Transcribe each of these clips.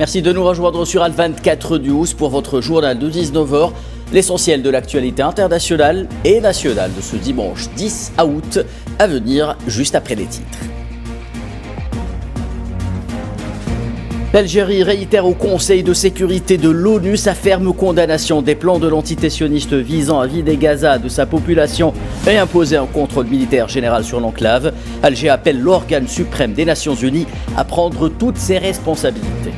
Merci de nous rejoindre sur Al24 News pour votre journal de 19h. L'essentiel de l'actualité internationale et nationale de ce dimanche 10 août à venir juste après les titres. L'Algérie réitère au Conseil de sécurité de l'ONU sa ferme condamnation des plans de l'entité sioniste visant à vider Gaza de sa population et imposer un contrôle militaire général sur l'enclave. Alger appelle l'organe suprême des Nations Unies à prendre toutes ses responsabilités.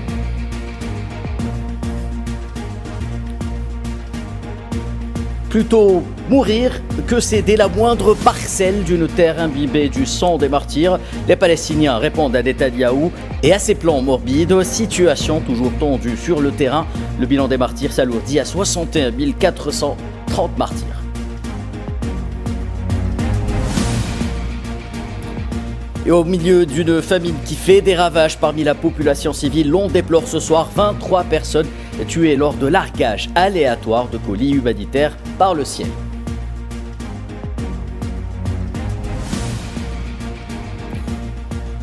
Plutôt mourir que céder la moindre parcelle d'une terre imbibée du sang des martyrs. Les Palestiniens répondent à Netanyahou et à ses plans morbides. Situation toujours tendue sur le terrain. Le bilan des martyrs s'alourdit à 61 430 martyrs. Et au milieu d'une famine qui fait des ravages parmi la population civile, on déplore ce soir 23 personnes tuées lors de largage aléatoire de colis humanitaires par le ciel.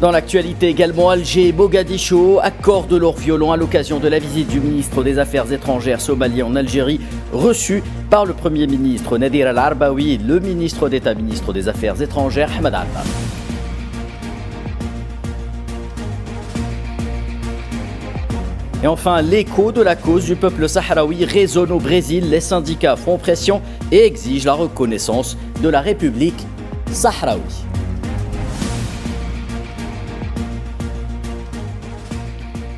Dans l'actualité également, Alger et Mogadiscio accordent leur violon à l'occasion de la visite du ministre des Affaires étrangères somalien en Algérie, reçu par le Premier ministre Nadir Al-Arbaoui et le ministre d'État, ministre des Affaires étrangères Ahmed Abba. Et enfin, l'écho de la cause du peuple sahraoui résonne au Brésil. Les syndicats font pression et exigent la reconnaissance de la République sahraoui.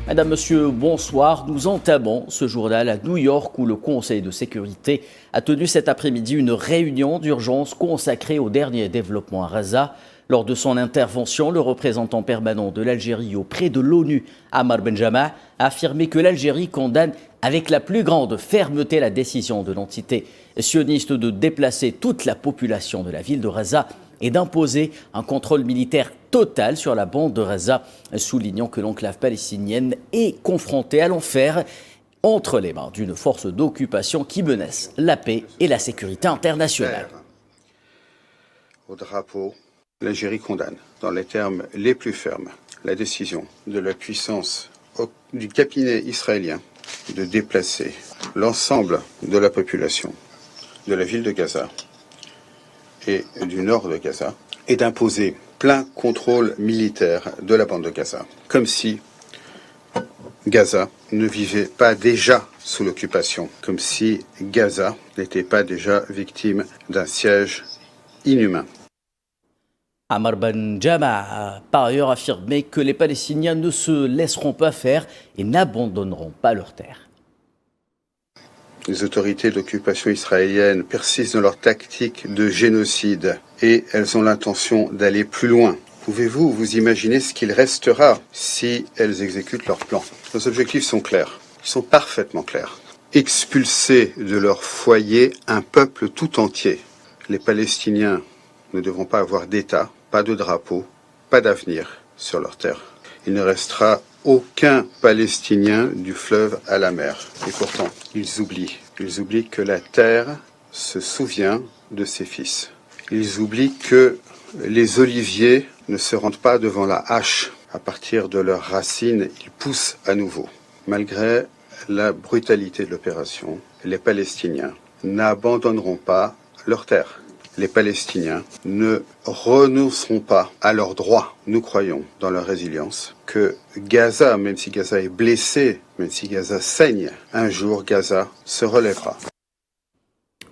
Mesdames, Messieurs, bonsoir. Nous entamons ce journal à New York où le Conseil de sécurité a tenu cet après-midi une réunion d'urgence consacrée aux derniers développements à Gaza. Lors de son intervention, le représentant permanent de l'Algérie auprès de l'ONU, Ammar Benjama, a affirmé que l'Algérie condamne avec la plus grande fermeté la décision de l'entité sioniste de déplacer toute la population de la ville de Gaza et d'imposer un contrôle militaire total sur la bande de Gaza, soulignant que l'enclave palestinienne est confrontée à l'enfer entre les mains d'une force d'occupation qui menace la paix et la sécurité internationale. Au drapeau, l'Algérie condamne, dans les termes les plus fermes, la décision de la puissance du cabinet israélien de déplacer l'ensemble de la population de la ville de Gaza et du nord de Gaza et d'imposer plein contrôle militaire de la bande de Gaza, comme si Gaza ne vivait pas déjà sous l'occupation, comme si Gaza n'était pas déjà victime d'un siège inhumain. Ammar Benjama a par ailleurs affirmé que les Palestiniens ne se laisseront pas faire et n'abandonneront pas leurs terres. Les autorités d'occupation israélienne persistent dans leur tactique de génocide et elles ont l'intention d'aller plus loin. Pouvez-vous vous imaginer ce qu'il restera si elles exécutent leur plan? Nos objectifs sont clairs, ils sont parfaitement clairs. Expulser de leur foyer un peuple tout entier. Les Palestiniens ne devront pas avoir d'État, pas de drapeau, pas d'avenir sur leur terre. Il ne restera aucun Palestinien du fleuve à la mer. Et pourtant, ils oublient que la terre se souvient de ses fils. Ils oublient que les oliviers ne se rendent pas devant la hache. À partir de leurs racines, ils poussent à nouveau. Malgré la brutalité de l'opération, les Palestiniens n'abandonneront pas leur terre. Les Palestiniens ne renonceront pas à leurs droits. Nous croyons dans leur résilience que Gaza, même si Gaza est blessé, même si Gaza saigne, un jour Gaza se relèvera.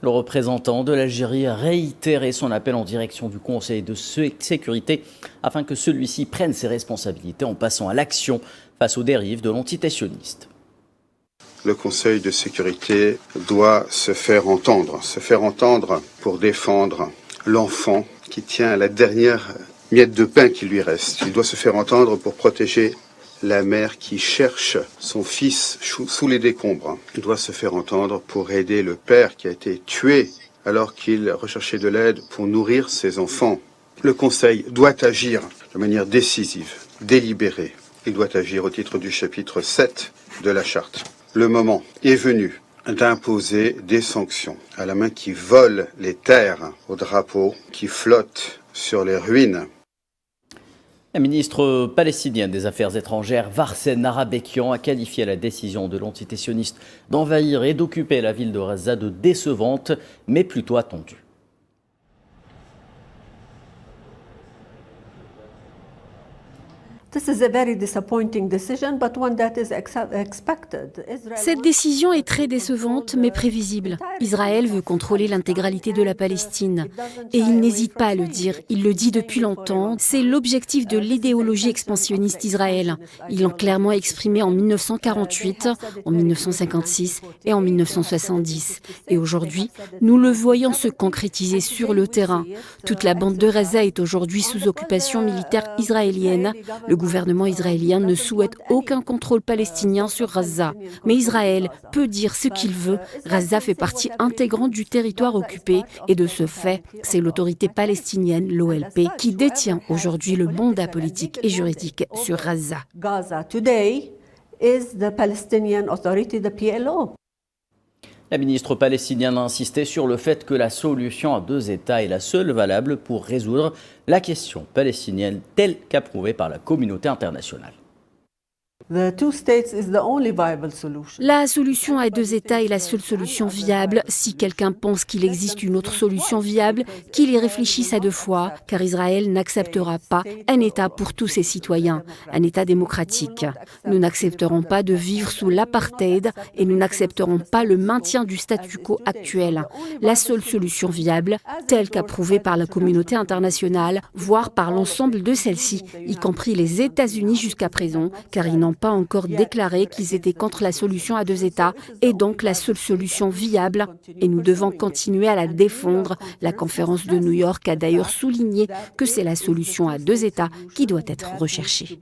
Le représentant de l'Algérie a réitéré son appel en direction du Conseil de sécurité afin que celui-ci prenne ses responsabilités en passant à l'action face aux dérives de l'entité sioniste. Le Conseil de sécurité doit se faire entendre pour défendre l'enfant qui tient à la dernière miette de pain qui lui reste. Il doit se faire entendre pour protéger la mère qui cherche son fils sous les décombres. Il doit se faire entendre pour aider le père qui a été tué alors qu'il recherchait de l'aide pour nourrir ses enfants. Le Conseil doit agir de manière décisive, délibérée. Il doit agir au titre du chapitre 7 de la Charte. Le moment est venu d'imposer des sanctions à la main qui vole les terres, au drapeau qui flotte sur les ruines. La ministre palestinienne des Affaires étrangères, Varsen Arabekian, a qualifié la décision de l'entité sioniste d'envahir et d'occuper la ville de Gaza de décevante, mais plutôt attendue. Cette décision est très décevante, mais prévisible. Israël veut contrôler l'intégralité de la Palestine. Et il n'hésite pas à le dire. Il le dit depuis longtemps. C'est l'objectif de l'idéologie expansionniste d'Israël. Ils l'ont clairement exprimé en 1948, en 1956 et en 1970. Et aujourd'hui, nous le voyons se concrétiser sur le terrain. Toute la bande de Gaza est aujourd'hui sous occupation militaire israélienne. Le gouvernement israélien ne souhaite aucun contrôle palestinien sur Gaza. Mais Israël peut dire ce qu'il veut. Gaza fait partie intégrante du territoire occupé et de ce fait, c'est l'autorité palestinienne, l'OLP, qui détient aujourd'hui le mandat politique et juridique sur Gaza. La ministre palestinienne a insisté sur le fait que la solution à deux États est la seule valable pour résoudre la question palestinienne telle qu'approuvée par la communauté internationale. La solution à deux États est la seule solution viable. Si quelqu'un pense qu'il existe une autre solution viable, qu'il y réfléchisse à deux fois, car Israël n'acceptera pas un État pour tous ses citoyens, un État démocratique. Nous n'accepterons pas de vivre sous l'apartheid et nous n'accepterons pas le maintien du statu quo actuel. La seule solution viable, telle qu'approuvée par la communauté internationale, voire par l'ensemble de celle-ci, y compris les États-Unis jusqu'à présent, car ils n'ont pas encore déclaré qu'ils étaient contre la solution à deux États et donc la seule solution viable. Et nous devons continuer à la défendre. La conférence de New York a d'ailleurs souligné que c'est la solution à deux États qui doit être recherchée.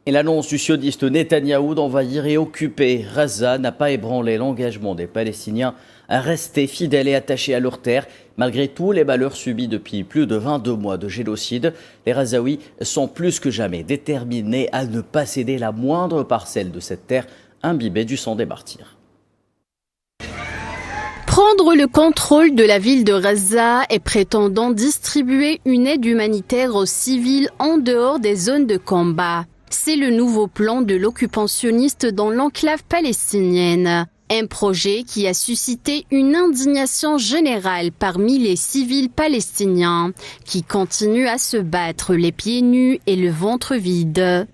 Et l'annonce du sioniste Netanyahou d'envahir et occuper Gaza n'a pas ébranlé l'engagement des Palestiniens à rester fidèles et attachés à leur terre. Malgré tous les malheurs subis depuis plus de 22 mois de génocide, les Gazaouis sont plus que jamais déterminés à ne pas céder la moindre parcelle de cette terre imbibée du sang des martyrs. Prendre le contrôle de la ville de Gaza et prétendant distribuer une aide humanitaire aux civils en dehors des zones de combat. C'est le nouveau plan de l'occupant sioniste dans l'enclave palestinienne. Un projet qui a suscité une indignation générale parmi les civils palestiniens qui continuent à se battre les pieds nus et le ventre vide.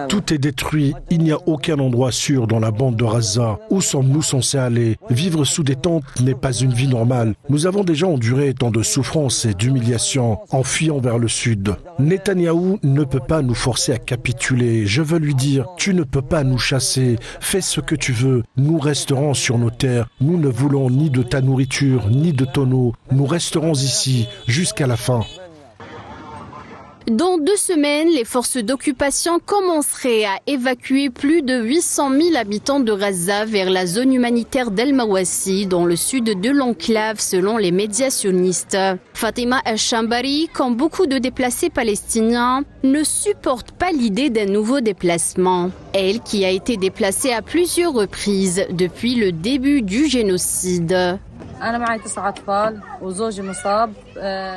Tout est détruit, il n'y a aucun endroit sûr dans la bande de Gaza. Où sommes-nous censés aller? Vivre sous des tentes n'est pas une vie normale. Nous avons déjà enduré tant de souffrances et d'humiliations en fuyant vers le sud. Netanyahou ne peut pas nous forcer à capituler. Je veux lui dire, tu ne peux pas nous chasser. Fais ce que tu veux. Nous resterons sur nos terres. Nous ne voulons ni de ta nourriture, ni de ton eau. Nous resterons ici jusqu'à la fin. Dans 2 semaines, les forces d'occupation commenceraient à évacuer plus de 800 000 habitants de Gaza vers la zone humanitaire d'El Mawassi, dans le sud de l'enclave, selon les médias sionistes. Fatima El-Shambari, comme beaucoup de déplacés palestiniens, ne supporte pas l'idée d'un nouveau déplacement. Elle, qui a été déplacée à plusieurs reprises depuis le début du génocide.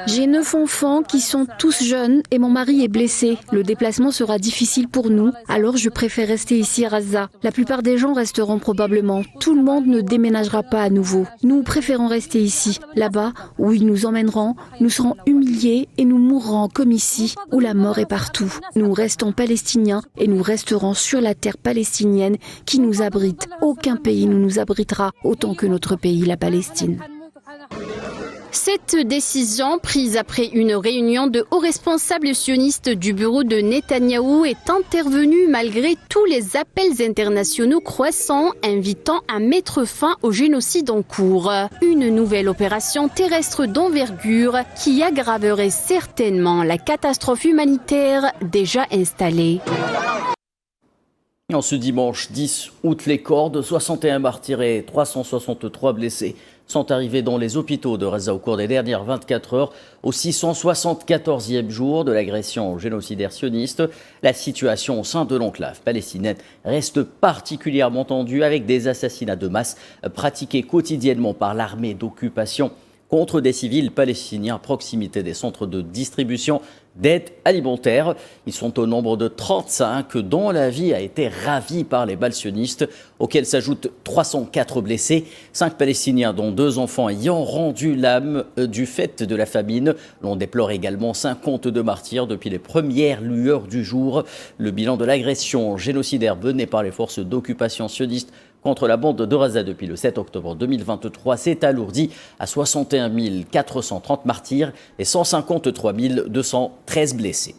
J'ai 9 enfants qui sont tous jeunes et mon mari est blessé. Le déplacement sera difficile pour nous, alors je préfère rester ici à Gaza. La plupart des gens resteront probablement. Tout le monde ne déménagera pas à nouveau. Nous préférons rester ici. Là-bas, où ils nous emmèneront, nous serons humiliés et nous mourrons comme ici, où la mort est partout. Nous restons palestiniens et nous resterons sur la terre palestinienne qui nous abrite. Aucun pays ne nous abritera autant que notre pays, la Palestine. Cette décision, prise après une réunion de hauts responsables sionistes du bureau de Netanyahou, est intervenue malgré tous les appels internationaux croissants invitant à mettre fin au génocide en cours. Une nouvelle opération terrestre d'envergure qui aggraverait certainement la catastrophe humanitaire déjà installée. En ce dimanche 10 août, les corps de 61 martyrs et 363 blessés sont arrivés dans les hôpitaux de Gaza au cours des dernières 24 heures, au 674e jour de l'agression génocidaire sioniste. La situation au sein de l'enclave palestinienne reste particulièrement tendue avec des assassinats de masse pratiqués quotidiennement par l'armée d'occupation. contre des civils palestiniens à proximité des centres de distribution d'aide alimentaire. Ils sont au nombre de 35, dont la vie a été ravie par les balles sionistes, auxquels s'ajoutent 304 blessés, 5 Palestiniens dont 2 enfants ayant rendu l'âme du fait de la famine. L'on déplore également 52 martyrs depuis les premières lueurs du jour. Le bilan de l'agression génocidaire menée par les forces d'occupation sionistes contre la bande de Gaza depuis le 7 octobre 2023 s'est alourdi à 61 430 martyrs et 153 213 blessés.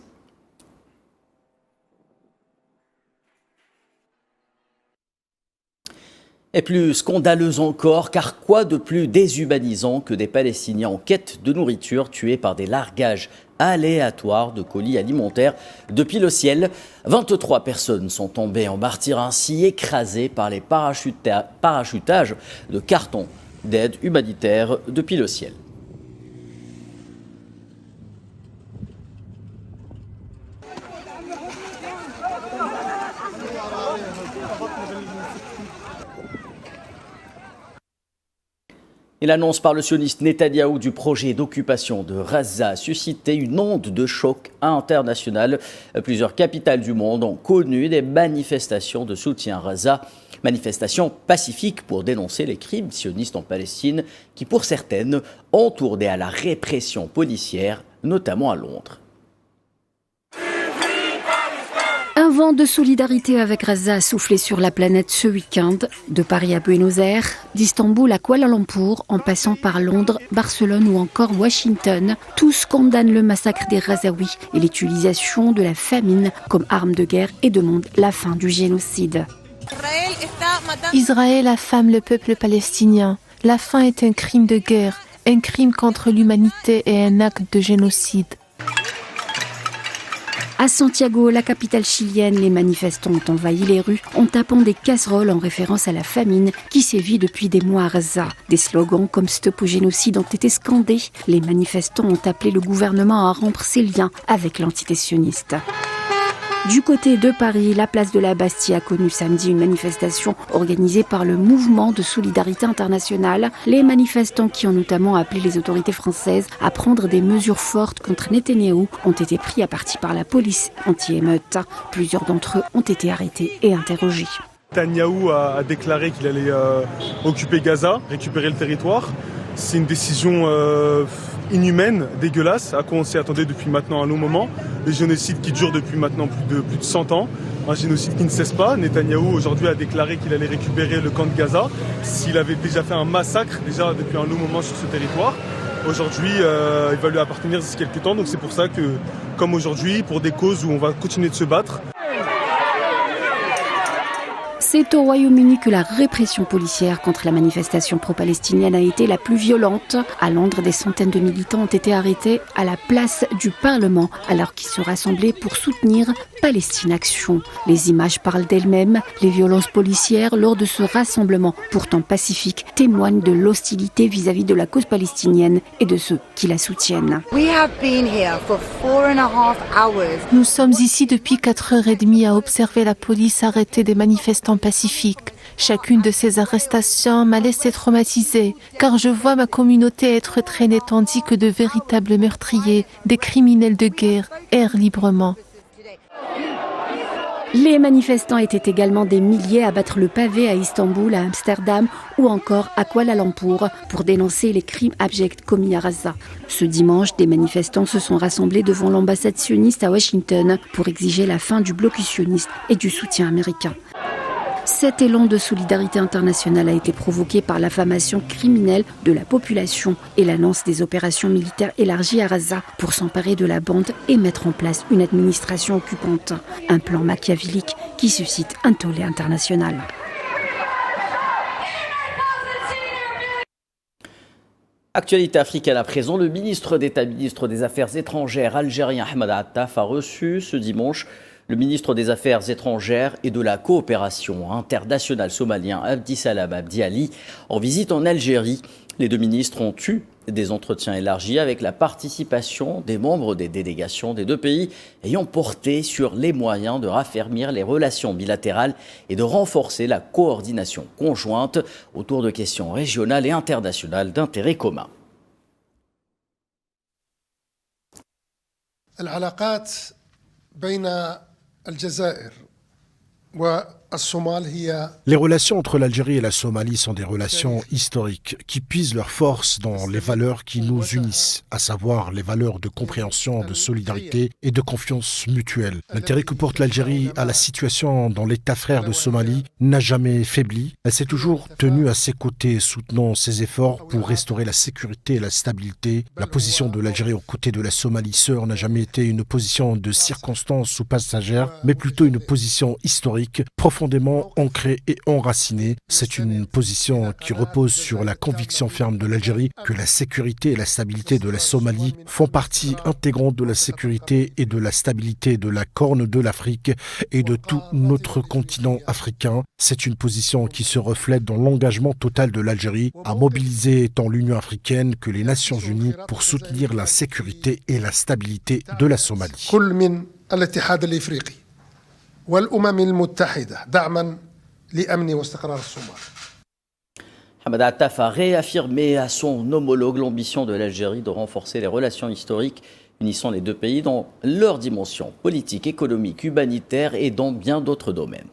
Et plus scandaleuse encore, car quoi de plus déshumanisant que des Palestiniens en quête de nourriture tués par des largages aléatoires de colis alimentaires depuis le ciel. 23 personnes sont tombées en martyrs ainsi, écrasées par les parachutages de cartons d'aide humanitaire depuis le ciel. Et l'annonce par le sioniste Netanyahou du projet d'occupation de Gaza a suscité une onde de choc international. Plusieurs capitales du monde ont connu des manifestations de soutien à Gaza, manifestations pacifiques pour dénoncer les crimes sionistes en Palestine qui, pour certaines, ont tourné à la répression policière, notamment à Londres. Un vent de solidarité avec Gaza a soufflé sur la planète ce week-end, de Paris à Buenos Aires, d'Istanbul à Kuala Lumpur, en passant par Londres, Barcelone ou encore Washington. Tous condamnent le massacre des Gazaouis et l'utilisation de la famine comme arme de guerre et demandent la fin du génocide. Israël affame le peuple palestinien. La faim est un crime de guerre, un crime contre l'humanité et un acte de génocide. À Santiago, la capitale chilienne, les manifestants ont envahi les rues en tapant des casseroles en référence à la famine qui sévit depuis des mois à Gaza. Des slogans comme « Stop au génocide » ont été scandés. Les manifestants ont appelé le gouvernement à rompre ses liens avec l'entité sioniste. Du côté de Paris, la place de la Bastille a connu samedi une manifestation organisée par le mouvement de solidarité internationale. Les manifestants qui ont notamment appelé les autorités françaises à prendre des mesures fortes contre Netanyahou ont été pris à partie par la police anti-émeute. Plusieurs d'entre eux ont été arrêtés et interrogés. Netanyahou a déclaré qu'il allait occuper Gaza, récupérer le territoire. C'est une décision inhumaine, dégueulasse, à quoi on s'y attendait depuis maintenant un long moment. Les génocides qui durent depuis maintenant plus de 100 ans. Un génocide qui ne cesse pas. Netanyahou aujourd'hui a déclaré qu'il allait récupérer le camp de Gaza. S'il avait déjà fait un massacre déjà depuis un long moment sur ce territoire. Aujourd'hui, il va lui appartenir d'ici quelques temps. Donc c'est pour ça que, comme aujourd'hui, pour des causes où on va continuer de se battre. C'est au Royaume-Uni que la répression policière contre la manifestation pro-palestinienne a été la plus violente. À Londres, des centaines de militants ont été arrêtés à la place du Parlement alors qu'ils se rassemblaient pour soutenir Palestine Action. Les images parlent d'elles-mêmes. Les violences policières lors de ce rassemblement, pourtant pacifique, témoignent de l'hostilité vis-à-vis de la cause palestinienne et de ceux qui la soutiennent. Nous sommes ici depuis 4h30 à observer la police arrêter des manifestants pacifiques. Chacune de ces arrestations m'a laissé traumatisée, car je vois ma communauté être traînée tandis que de véritables meurtriers, des criminels de guerre, errent librement. Les manifestants étaient également des milliers à battre le pavé à Istanbul, à Amsterdam ou encore à Kuala Lumpur pour dénoncer les crimes abjects commis à Gaza. Ce dimanche, des manifestants se sont rassemblés devant l'ambassade sioniste à Washington pour exiger la fin du blocus sioniste et du soutien américain. Cet élan de solidarité internationale a été provoqué par l'affamation criminelle de la population et l'annonce des opérations militaires élargies à Gaza pour s'emparer de la bande et mettre en place une administration occupante. Un plan machiavélique qui suscite un tollé international. Actualité africaine à présent, le ministre d'État, ministre des Affaires étrangères algérien Ahmed Attaf a reçu ce dimanche le ministre des Affaires étrangères et de la coopération internationale somalien Abdisalam Abdi Ali en visite en Algérie. Les deux ministres ont eu des entretiens élargis avec la participation des membres des délégations des deux pays ayant porté sur les moyens de raffermir les relations bilatérales et de renforcer la coordination conjointe autour de questions régionales et internationales d'intérêt commun. العلاقات بين الجزائر والصومال هي Les relations entre l'Algérie et la Somalie sont des relations historiques qui puisent leur force dans les valeurs qui nous unissent, à savoir les valeurs de compréhension, de solidarité et de confiance mutuelle. L'intérêt que porte l'Algérie à la situation dans l'État frère de Somalie n'a jamais faibli. Elle s'est toujours tenue à ses côtés, soutenant ses efforts pour restaurer la sécurité et la stabilité. La position de l'Algérie aux côtés de la Somalie sœur n'a jamais été une position de circonstance ou passagère, mais plutôt une position historique, profondément ancrée et enracinée. C'est une position qui repose sur la conviction ferme de l'Algérie que la sécurité et la stabilité de la Somalie font partie intégrante de la sécurité et de la stabilité de la Corne de l'Afrique et de tout notre continent africain. C'est une position qui se reflète dans l'engagement total de l'Algérie à mobiliser tant l'Union africaine que les Nations unies pour soutenir la sécurité et la stabilité de la Somalie. Hamad Attaf a réaffirmé à son homologue l'ambition de l'Algérie de renforcer les relations historiques unissant les deux pays dans leur dimension politique, économique, humanitaire et dans bien d'autres domaines.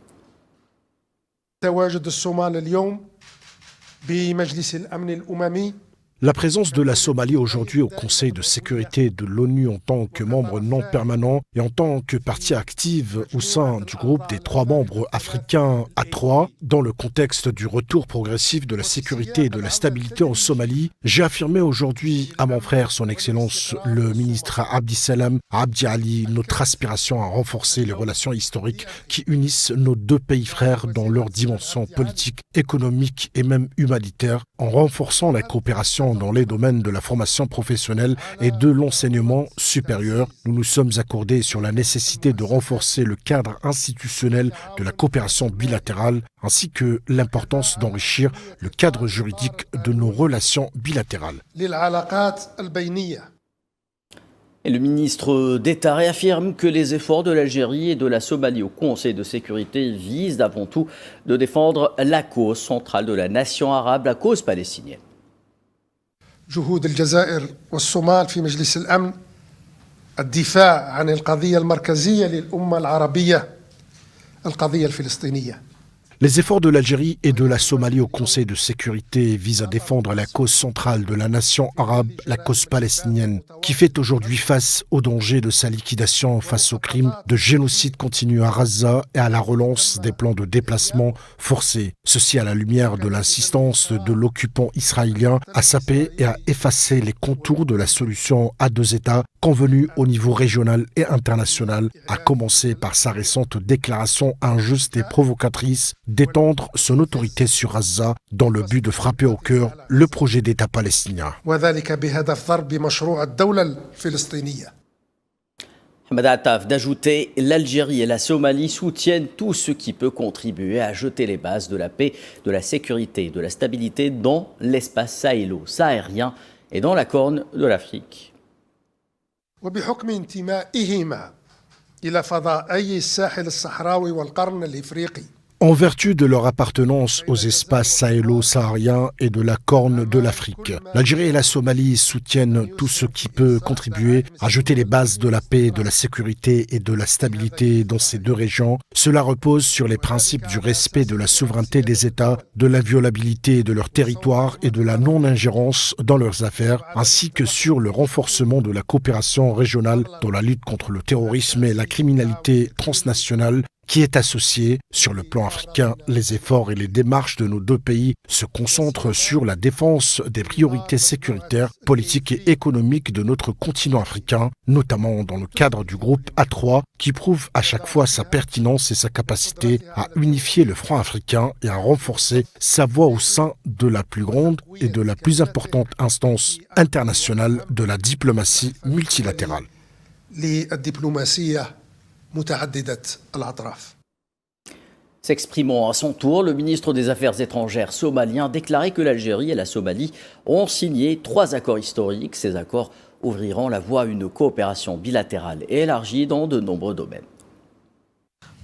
La présence de la Somalie aujourd'hui au Conseil de sécurité de l'ONU en tant que membre non permanent et en tant que partie active au sein du groupe des 3 membres africains A3, dans le contexte du retour progressif de la sécurité et de la stabilité en Somalie, j'ai affirmé aujourd'hui à mon frère, son Excellence le ministre Abdisalam Abdi Ali, notre aspiration à renforcer les relations historiques qui unissent nos 2 pays frères dans leur dimension politique, économique et même humanitaire, en renforçant la coopération dans les domaines de la formation professionnelle et de l'enseignement supérieur. Nous nous sommes accordés sur la nécessité de renforcer le cadre institutionnel de la coopération bilatérale ainsi que l'importance d'enrichir le cadre juridique de nos relations bilatérales. Et le ministre d'État réaffirme que les efforts de l'Algérie et de la Somalie au Conseil de sécurité visent avant tout de défendre la cause centrale de la nation arabe, la cause palestinienne. جهود الجزائر والصومال في مجلس الأمن الدفاع عن القضية المركزية للأمة العربية القضية الفلسطينية. Les efforts de l'Algérie et de la Somalie au Conseil de sécurité visent à défendre la cause centrale de la nation arabe, la cause palestinienne, qui fait aujourd'hui face au danger de sa liquidation face aux crimes de génocide continu à Gaza et à la relance des plans de déplacement forcés. Ceci à la lumière de l'insistance de l'occupant israélien à saper et à effacer les contours de la solution à 2 États convenue au niveau régional et international, à commencer par sa récente déclaration injuste et provocatrice d'étendre son autorité sur Gaza dans le but de frapper au cœur le projet d'État palestinien. Hamad Attaf d'ajouter l'Algérie et la Somalie soutiennent tout ce qui peut contribuer à jeter les bases de la paix, de la sécurité et de la stabilité dans l'espace sahélo-sahérien et dans la Corne de l'Afrique. وبحكم انتمائهما إلى فضائي الساحل الصحراوي والقرن الإفريقي. En vertu de leur appartenance aux espaces sahélo-sahariens et de la Corne de l'Afrique, l'Algérie et la Somalie soutiennent tout ce qui peut contribuer à jeter les bases de la paix, de la sécurité et de la stabilité dans ces 2 régions. Cela repose sur les principes du respect de la souveraineté des États, de l'inviolabilité de leur territoire et de la non-ingérence dans leurs affaires, ainsi que sur le renforcement de la coopération régionale dans la lutte contre le terrorisme et la criminalité transnationale, qui est associé. Sur le plan africain, les efforts et les démarches de nos 2 pays se concentrent sur la défense des priorités sécuritaires, politiques et économiques de notre continent africain, notamment dans le cadre du groupe A3, qui prouve à chaque fois sa pertinence et sa capacité à unifier le front africain et à renforcer sa voix au sein de la plus grande et de la plus importante instance internationale de la diplomatie multilatérale. S'exprimant à son tour, le ministre des Affaires étrangères somalien a déclaré que l'Algérie et la Somalie ont signé 3 accords historiques. Ces accords ouvriront la voie à une coopération bilatérale et élargie dans de nombreux domaines.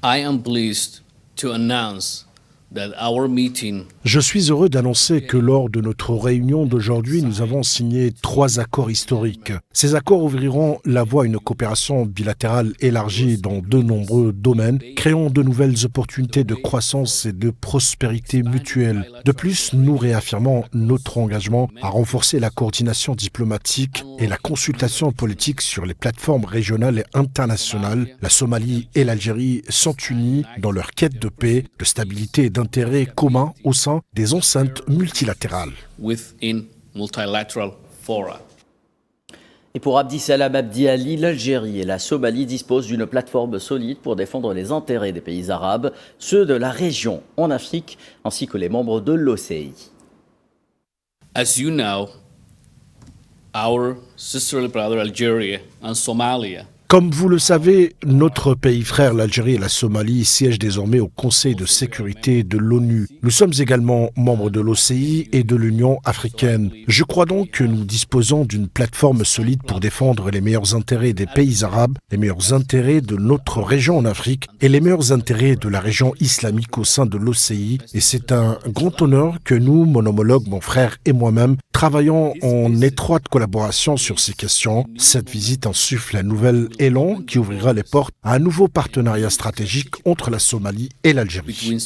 I am pleased to announce Je suis heureux d'annoncer que lors de notre réunion d'aujourd'hui, nous avons signé 3 accords historiques. Ces accords ouvriront la voie à une coopération bilatérale élargie dans de nombreux domaines, créant de nouvelles opportunités de croissance et de prospérité mutuelle. De plus, nous réaffirmons notre engagement à renforcer la coordination diplomatique et la consultation politique sur les plateformes régionales et internationales. La Somalie et l'Algérie sont unies dans leur quête de paix, de stabilité et d'intérêts communs au sein des enceintes multilatérales. Et pour Abdissalam Abdi Ali, l'Algérie et la Somalie disposent d'une plateforme solide pour défendre les intérêts des pays arabes, ceux de la région en Afrique, ainsi que les membres de l'OCI. As you know, our sister brother Algeria and Somalia. Comme vous le savez, notre pays frère, l'Algérie et la Somalie, siègent désormais au Conseil de sécurité de l'ONU. Nous sommes également membres de l'OCI et de l'Union africaine. Je crois donc que nous disposons d'une plateforme solide pour défendre les meilleurs intérêts des pays arabes, les meilleurs intérêts de notre région en Afrique et les meilleurs intérêts de la région islamique au sein de l'OCI. Et c'est un grand honneur que nous, mon homologue, mon frère et moi-même, travaillons en étroite collaboration sur ces questions. Cette visite insuffle un nouvel élan qui ouvrira les portes à un nouveau partenariat stratégique entre la Somalie et l'Algérie.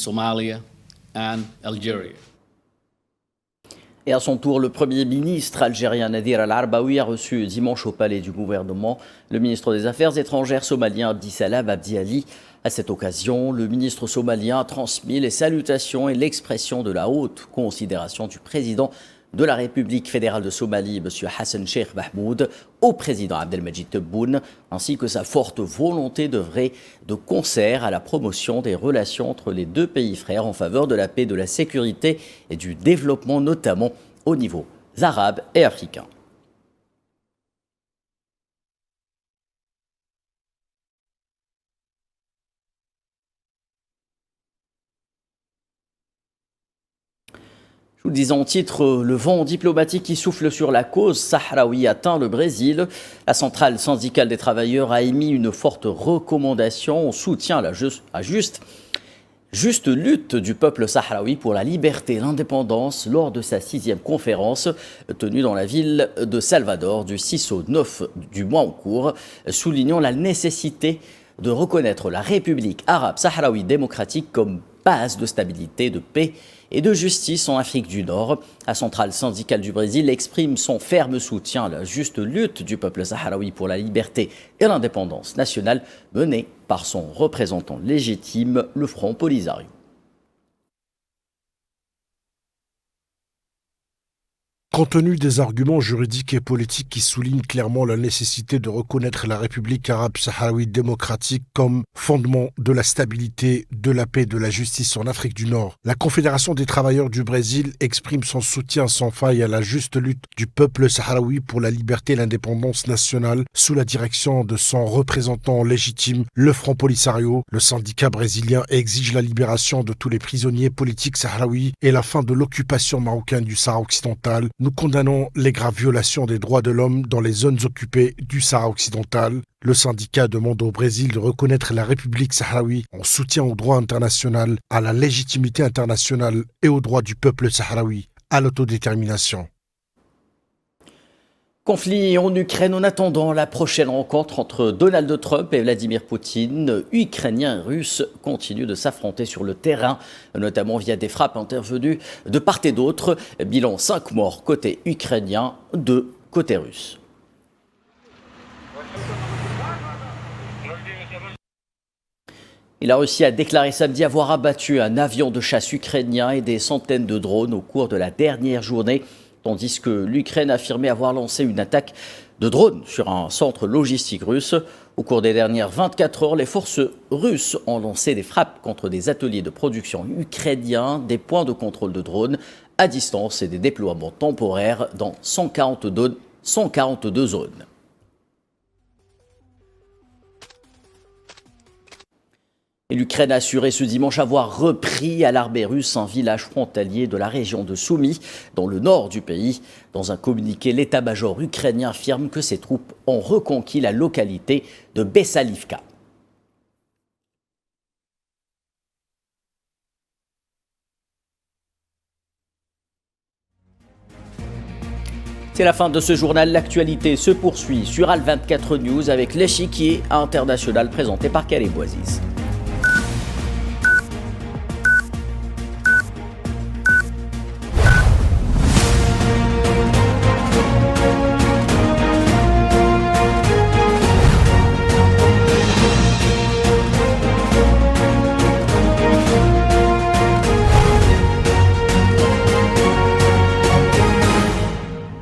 Et à son tour, le Premier ministre algérien Nadir Al-Arbaoui a reçu dimanche au palais du gouvernement le ministre des Affaires étrangères somalien Abdissalam Abdi Ali. À cette occasion, le ministre somalien a transmis les salutations et l'expression de la haute considération du président de la République fédérale de Somalie, M. Hassan Sheikh Mahmoud, au président Abdelmajid Tebboune, ainsi que sa forte volonté d'œuvrer de concert à la promotion des relations entre les deux pays frères en faveur de la paix, de la sécurité et du développement, notamment au niveau arabe et africain. Je vous le disais en titre, le vent diplomatique qui souffle sur la cause sahraoui atteint le Brésil. La centrale syndicale des travailleurs a émis une forte recommandation en soutien à la juste lutte du peuple sahraoui pour la liberté et l'indépendance lors de sa 6e conférence tenue dans la ville de Salvador du 6 au 9 du mois en cours, soulignant la nécessité de reconnaître la République arabe sahraoui démocratique comme base de stabilité, de paix et de justice en Afrique du Nord. La centrale syndicale du Brésil exprime son ferme soutien à la juste lutte du peuple sahraoui pour la liberté et l'indépendance nationale menée par son représentant légitime, le Front Polisario. Compte tenu des arguments juridiques et politiques qui soulignent clairement la nécessité de reconnaître la République arabe sahraoui démocratique comme fondement de la stabilité, de la paix et de la justice en Afrique du Nord, la Confédération des travailleurs du Brésil exprime son soutien sans faille à la juste lutte du peuple sahraoui pour la liberté et l'indépendance nationale sous la direction de son représentant légitime, le Front Polisario. Le syndicat brésilien exige la libération de tous les prisonniers politiques sahraouis et la fin de l'occupation marocaine du Sahara occidental. Nous condamnons les graves violations des droits de l'homme dans les zones occupées du Sahara occidental. Le syndicat demande au Brésil de reconnaître la République sahraoui en soutien au droit international, à la légitimité internationale et aux droits du peuple sahraoui, à l'autodétermination. Conflit en Ukraine en attendant la prochaine rencontre entre Donald Trump et Vladimir Poutine. Ukrainiens et Russes continuent de s'affronter sur le terrain, notamment via des frappes intervenues de part et d'autre. Bilan 5 morts côté ukrainien, 2 côté russe. Et la Russie a déclaré samedi avoir abattu un avion de chasse ukrainien et des centaines de drones au cours de la dernière journée, tandis que l'Ukraine affirmait avoir lancé une attaque de drones sur un centre logistique russe. Au cours des dernières 24 heures, les forces russes ont lancé des frappes contre des ateliers de production ukrainiens, des points de contrôle de drones à distance et des déploiements temporaires dans 142 zones. Et l'Ukraine a assuré ce dimanche avoir repris à l'armée russe un village frontalier de la région de Soumy, dans le nord du pays. Dans un communiqué, l'état-major ukrainien affirme que ses troupes ont reconquis la localité de Bessalivka. C'est la fin de ce journal. L'actualité se poursuit sur Al 24 News avec l'échiquier international présenté par Calais Boisis.